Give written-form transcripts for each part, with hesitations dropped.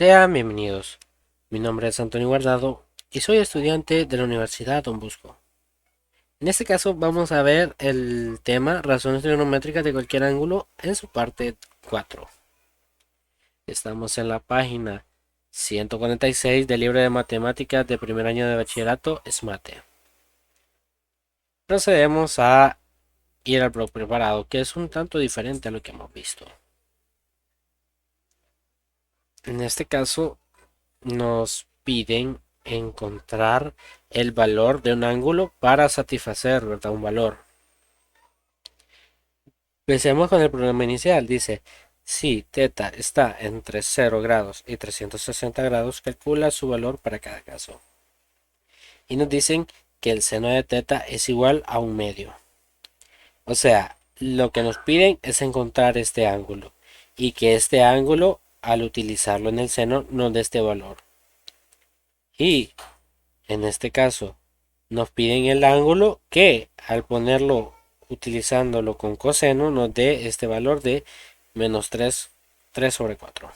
Sean bienvenidos. Mi nombre es Antonio Guardado y soy estudiante de la Universidad Don Bosco. En este caso vamos a ver el tema razones trigonométricas de cualquier ángulo en su parte 4. Estamos en la página 146 del libro de matemáticas de primer año de bachillerato SMATE. Procedemos a ir al bloque preparado, que es un tanto diferente a lo que hemos visto. En este caso nos piden encontrar el valor de un ángulo para satisfacer, ¿verdad? Un valor. Empecemos con el problema inicial. Dice, si θ está entre 0 grados y 360 grados, calcula su valor para cada caso. Y nos dicen que el seno de θ es igual a un medio. O sea, lo que nos piden es encontrar este ángulo. Y que este ángulo, al utilizarlo en el seno, nos dé este valor. Y en este caso, nos piden el ángulo que al ponerlo utilizándolo con coseno nos dé este valor de menos 3 sobre 4.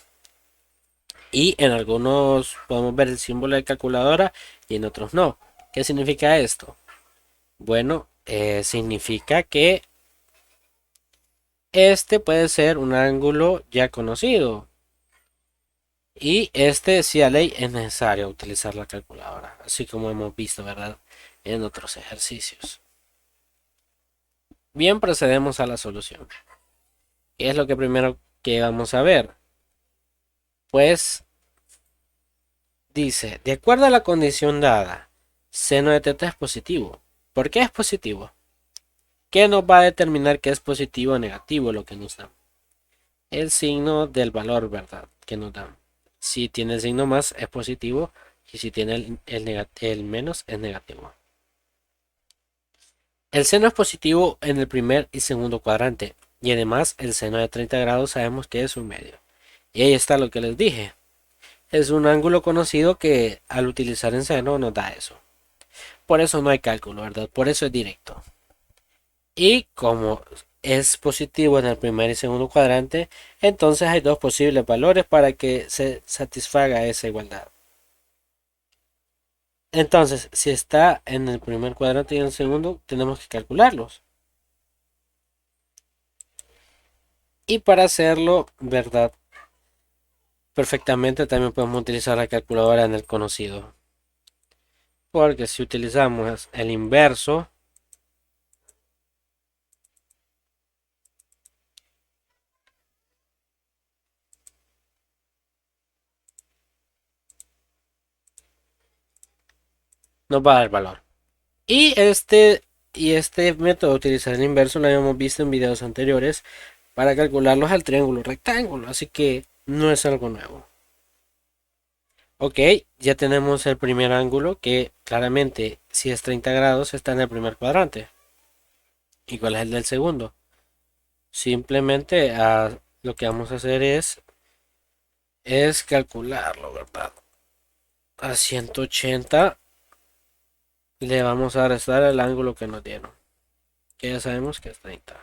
Y en algunos podemos ver el símbolo de calculadora y en otros no. ¿Qué significa esto? Bueno, significa que este puede ser un ángulo ya conocido. Y si a ley es necesario utilizar la calculadora, así como hemos visto, ¿verdad? En otros ejercicios. Bien, procedemos a la solución. ¿Qué es lo que primero que vamos a ver? Pues dice, de acuerdo a la condición dada, seno de θ es positivo. ¿Por qué es positivo? ¿Qué nos va a determinar que es positivo o negativo lo que nos dan? El signo del valor, ¿verdad? Que nos dan. Si tiene el signo más es positivo y si tiene el menos es negativo. El seno es positivo en el primer y segundo cuadrante y además el seno de 30 grados sabemos que es un medio. Y ahí está lo que les dije. Es un ángulo conocido que al utilizar en seno nos da eso. Por eso no hay cálculo, ¿verdad? Por eso es directo. Y como es positivo en el primer y segundo cuadrante, entonces hay dos posibles valores para que se satisfaga esa igualdad. Entonces, si está en el primer cuadrante y en el segundo, tenemos que calcularlos. Y para hacerlo, ¿verdad? Perfectamente también podemos utilizar la calculadora en el conocido. Porque si utilizamos el inverso, nos va a dar valor. Y este método de utilizar el inverso lo habíamos visto en videos anteriores para calcularlos al triángulo rectángulo, así que no es algo nuevo. Ok, ya tenemos el primer ángulo que claramente si es 30 grados está en el primer cuadrante. ¿Y cuál es el del segundo? Simplemente lo que vamos a hacer es calcularlo, ¿verdad? A 180 le vamos a restar el ángulo que nos dieron, que ya sabemos que es 30.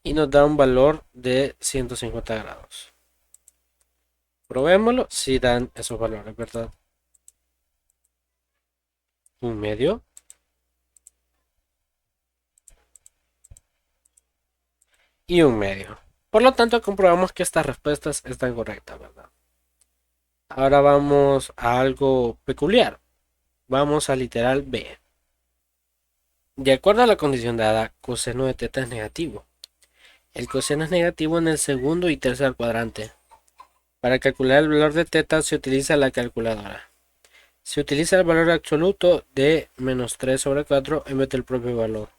Y nos da un valor de 150 grados. Probémoslo si dan esos valores, ¿verdad? Un medio y un medio. Por lo tanto, comprobamos que estas respuestas están correctas, ¿verdad? Ahora vamos a algo peculiar. Vamos al literal B. De acuerdo a la condición dada, coseno de θ es negativo. El coseno es negativo en el segundo y tercer cuadrante. Para calcular el valor de θ se utiliza la calculadora. Se utiliza el valor absoluto de menos 3 sobre 4 en vez del propio valor.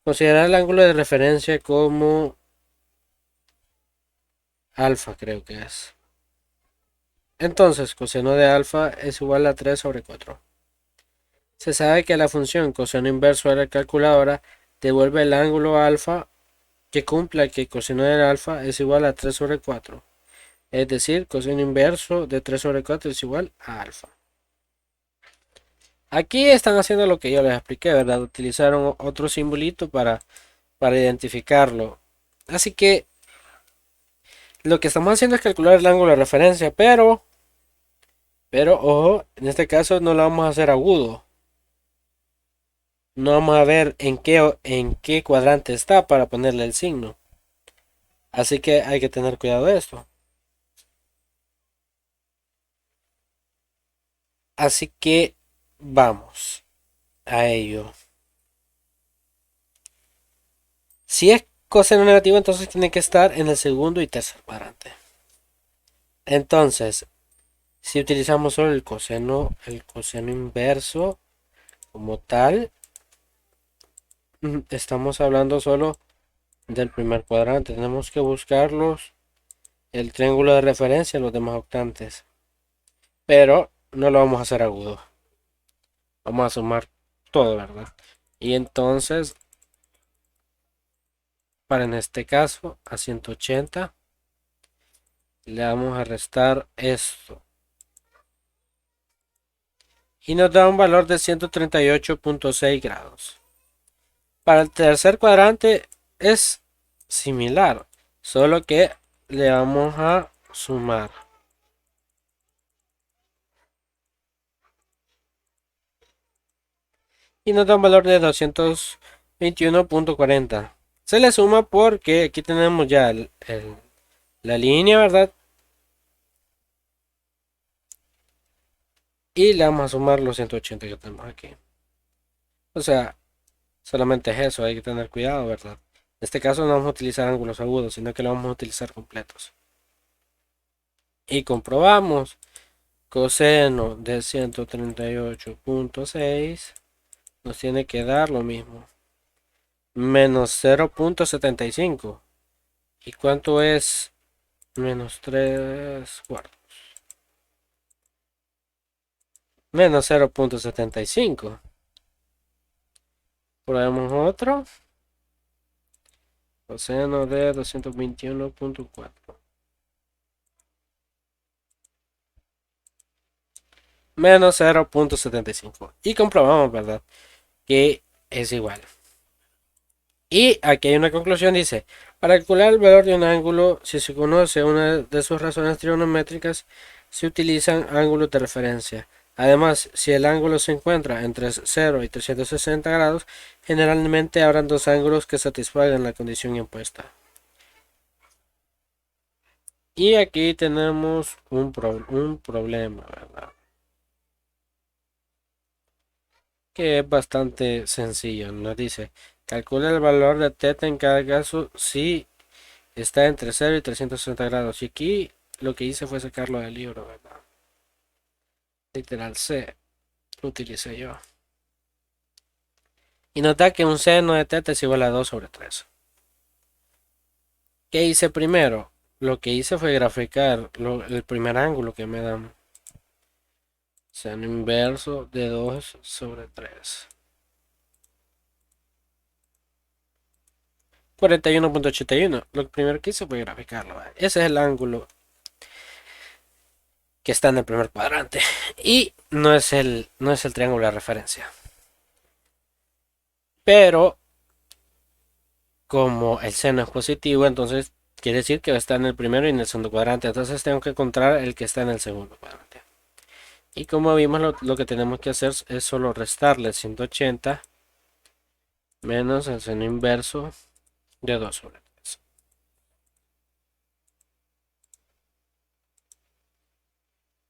Considerar el ángulo de referencia como alfa, creo que es. Entonces, coseno de alfa es igual a 3 sobre 4. Se sabe que la función coseno inverso de la calculadora devuelve el ángulo alfa que cumpla que coseno del alfa es igual a 3 sobre 4. Es decir, coseno inverso de 3 sobre 4 es igual a alfa. Aquí están haciendo lo que yo les expliqué, ¿verdad? Utilizaron otro simbolito para identificarlo. Así que lo que estamos haciendo es calcular el ángulo de referencia, pero ojo, en este caso no lo vamos a hacer agudo. No vamos a ver en qué cuadrante está para ponerle el signo. Así que hay que tener cuidado de esto. Así que vamos a ello. Si es coseno negativo, entonces tiene que estar en el segundo y tercer cuadrante. Entonces, si utilizamos solo el coseno inverso como tal, estamos hablando solo del primer cuadrante. Tenemos que buscarlos el triángulo de referencia en los demás octantes. Pero no lo vamos a hacer agudo. Vamos a sumar todo, ¿verdad? Y entonces, para en este caso, a 180, le vamos a restar esto. Y nos da un valor de 138.6 grados. Para el tercer cuadrante es similar, solo que le vamos a sumar. Y nos da un valor de 221.40. Se le suma porque aquí tenemos ya la línea, ¿verdad? Y le vamos a sumar los 180 que tenemos aquí. O sea, solamente es eso, hay que tener cuidado, ¿verdad? En este caso no vamos a utilizar ángulos agudos, sino que lo vamos a utilizar completos. Y comprobamos coseno de 138.6 nos tiene que dar lo mismo. Menos 0.75. ¿Y cuánto es menos 3 cuartos? Menos 0.75. Probemos otro. Coseno de 221.4. Menos 0.75. Y comprobamos, ¿verdad? Que es igual. Y aquí hay una conclusión, dice, para calcular el valor de un ángulo, si se conoce una de sus razones trigonométricas, se utilizan ángulos de referencia. Además, si el ángulo se encuentra entre 0 y 360 grados, generalmente habrán dos ángulos que satisfagan la condición impuesta. Y aquí tenemos un problema, ¿verdad? Que es bastante sencillo. Nos dice, calcula el valor de θ en cada caso si está entre 0 y 360 grados. Y aquí lo que hice fue sacarlo del libro, ¿verdad? Literal C, lo utilicé yo. Y nota que un seno de θ es igual a 2 sobre 3. ¿Qué hice primero? Lo que hice fue graficar el primer ángulo que me dan. Seno inverso de 2 sobre 3. 41.81. Lo primero que hice fue graficarlo. ¿Verdad? Ese es el ángulo que está en el primer cuadrante. Y no es el triángulo de referencia. Pero como el seno es positivo, entonces quiere decir que va a estar en el primero y en el segundo cuadrante. Entonces tengo que encontrar el que está en el segundo cuadrante. Y como vimos, lo que tenemos que hacer es solo restarle 180 menos el seno inverso de 2 sobre 3.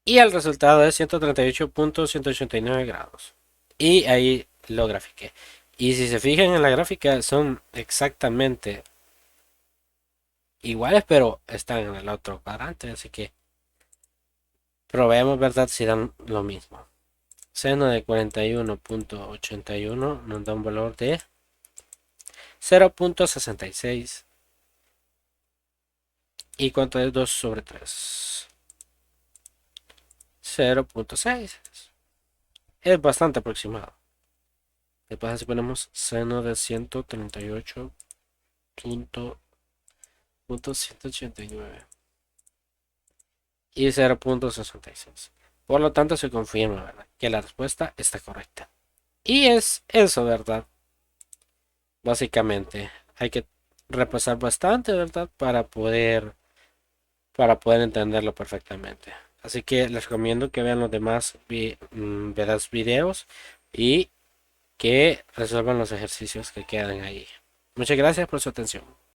Y el resultado es 138.189 grados. Y ahí lo grafiqué. Y si se fijan en la gráfica, son exactamente iguales, pero están en el otro cuadrante. Así que probemos, ¿verdad? Si dan lo mismo. Seno de 41.81 nos da un valor de 0.66. ¿Y cuánto es 2 sobre 3? 0.6. Es bastante aproximado. Después si ponemos seno de 138.189 y 0.66. Por lo tanto se confirma, ¿verdad?, que la respuesta está correcta. Y es eso, ¿verdad? Básicamente hay que repasar bastante, ¿verdad?, para poder para poder entenderlo perfectamente. Así que les recomiendo que vean los demás videos y que resuelvan los ejercicios que quedan ahí. Muchas gracias por su atención.